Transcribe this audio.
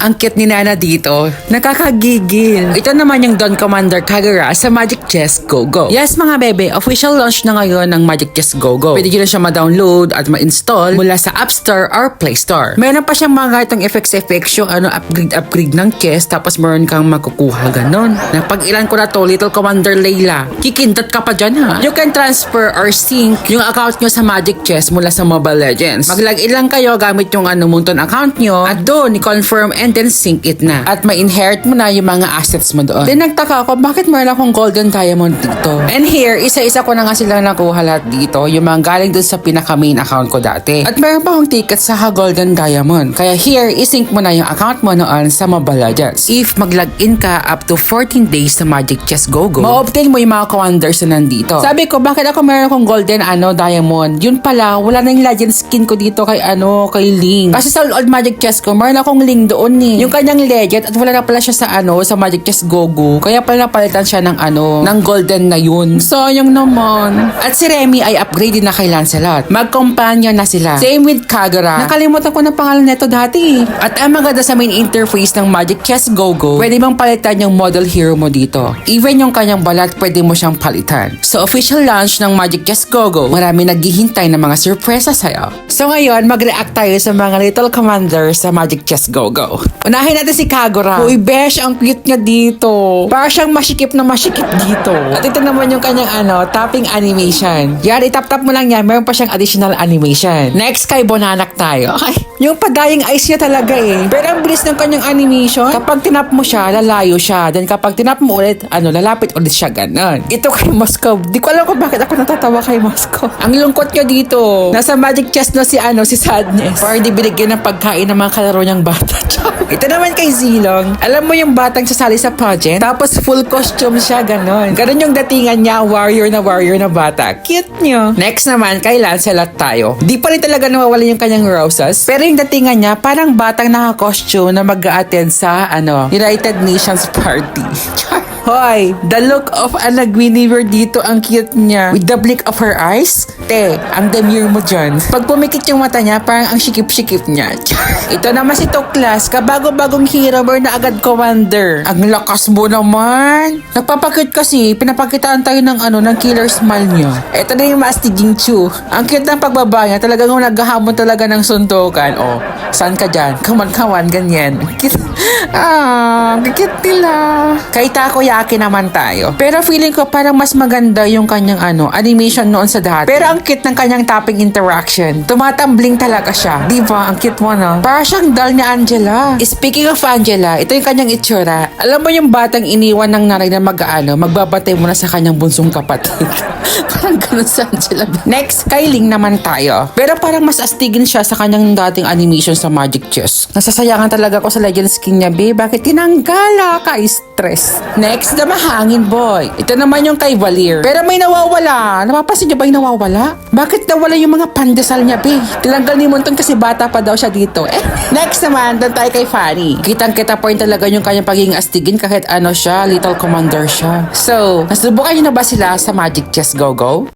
Ang cute ni Nana dito. Nakakagigil. Ito naman yung Don Commander Kagura sa Magic Chess Go-Go. Yes mga bebe, official launch na ngayon ng Magic Chess Go-Go. Pwede nyo na siya ma-download at ma-install mula sa App Store or Play Store. Meron pa siyang mga itong effects yung upgrade ng chess, tapos meron kang makukuha ganon. Napag ilan ko na to, Little Commander Layla. Kikindot ka pa dyan ha. You can transfer or sync yung account nyo sa Magic Chess mula sa Mobile Legends. Mag-login lang kayo gamit yung Munton account nyo at doon i-confirm and then sync it na. At ma-inherit mo na yung mga assets mo doon. Then nagtaka ako, bakit meron akong golden diamond dito? And here, isa-isa ko na nga silang nakuha lahat dito, yung mga galing doon sa pinaka-main account ko dati. At meron pa akong ticket sa golden diamond. Kaya here, isync mo na yung account mo noon sa Mobile Legends. If mag-login ka up to 14 days sa Magic Chess Go-Go, ma-obtain mo yung mga commanders na nandito. Sabi ko, bakit ako meron akong golden diamond? Yun pala, wala na yung legend skin ko dito kay Ling. Kasi sa old Magic Chess ko, meron akong Ling doon yung kanyang legend at wala na pala siya sa Magic Chess Go-Go. Kaya pala napalitan siya ng ng golden na yun. Sayang naman. At si Remy ay upgrade na kay Lancelot. Mag-companion na sila. Same with Kagura. Nakalimutan ko na pangalan nito dati. At ang maganda sa main interface ng Magic Chess Go-Go, pwede bang palitan yung model hero mo dito. Even yung kanyang balat, pwede mo siyang palitan. So official launch ng Magic Chess Go-Go, marami naghihintay ng mga surpresa sa'yo. So ngayon, mag-react tayo sa mga little commanders sa Magic Chess Go-Go. Unahin natin si Kagura. Uy, besh, ang cute niya dito. Para siyang masikip na masikip dito. At ito naman yung kanyang tapping animation. Yan, itap-tap mo lang yan. Meron pa siyang additional animation. Next, kay Bonanak tayo. Okay. Yung padaying eyes niya talaga eh. Pero ang bilis ng kanyang animation. Kapag tinap mo siya, lalayo siya. Then kapag tinap mo ulit, lalapit ulit siya ganon. Ito kay Moscow. Di ko alam kung bakit ako natatawa kay Moscow. Ang lungkot niya dito. Nasa Magic Chess na si Sadness. Para di binigyan ng pagkain ng mga kalaro niyang bata. Ito naman kay Zilong. Alam mo yung batang sasali sa pageant? Tapos full costume siya, ganon. Ganon yung datingan niya, warrior na bata. Cute niyo. Next naman, kay Lancelot tayo. Di pa rin talaga nawawala yung kanyang roses. Pero yung datingan niya, parang batang naka-costume na mag-a-attend sa, United Nations Party. Hoy, the look of Anna Guinevere dito, ang cute niya. With the blink of her eyes, ang demure mo dyan. Pag pumikit yung mata niya, parang ang sikip-sikip niya. Ito naman si Toklas, kabago-bagong hero na agad commander. Ang lakas mo naman. Nagpapakit kasi, pinapakitaan tayo ng ng killer smile niya. Ito na yung maastiging Chu. Ang cute ng pagbaba niya, talagang naghahamon talaga ng suntukan. Oh, saan ka dyan? Come on, ganyan. Cute. Cute nila. Kay Takoyaki naman tayo. Pero feeling ko parang mas maganda yung kanyang animation noon sa dati. Pero ang cute ng kanyang tapping interaction. Tumatambling talaga siya. Diba? Ang cute mo, no? Para siyang doll ni Angela. Speaking of Angela, ito yung kanyang itsura. Alam mo yung batang iniwan ng nanay na magbabatay muna sa kanyang bunsong kapatid. Parang ganun sa Angela. Next, kay Ling naman tayo. Pero parang mas astigin siya sa kanyang dating animation sa Magic Chess. Nasasayangan talaga ako sa legend skin niya, babe. Bakit tinanggala ka? Stress. Next, the mahangin boy. Ito naman yung kay Valir. Pero may nawawala. Napapansin niyo ba yung nawawala? Bakit nawala yung mga pandesal niya, babe? Tinanggal ni Monton kasi bata pa daw siya dito. Next naman, doon tayo kay Fanny. Kitang-kita po rin talaga yung kanyang pagiging astigin kahit siya, little commander siya. So, nasubukan niyo na ba sila sa Magic Chess Go-Go?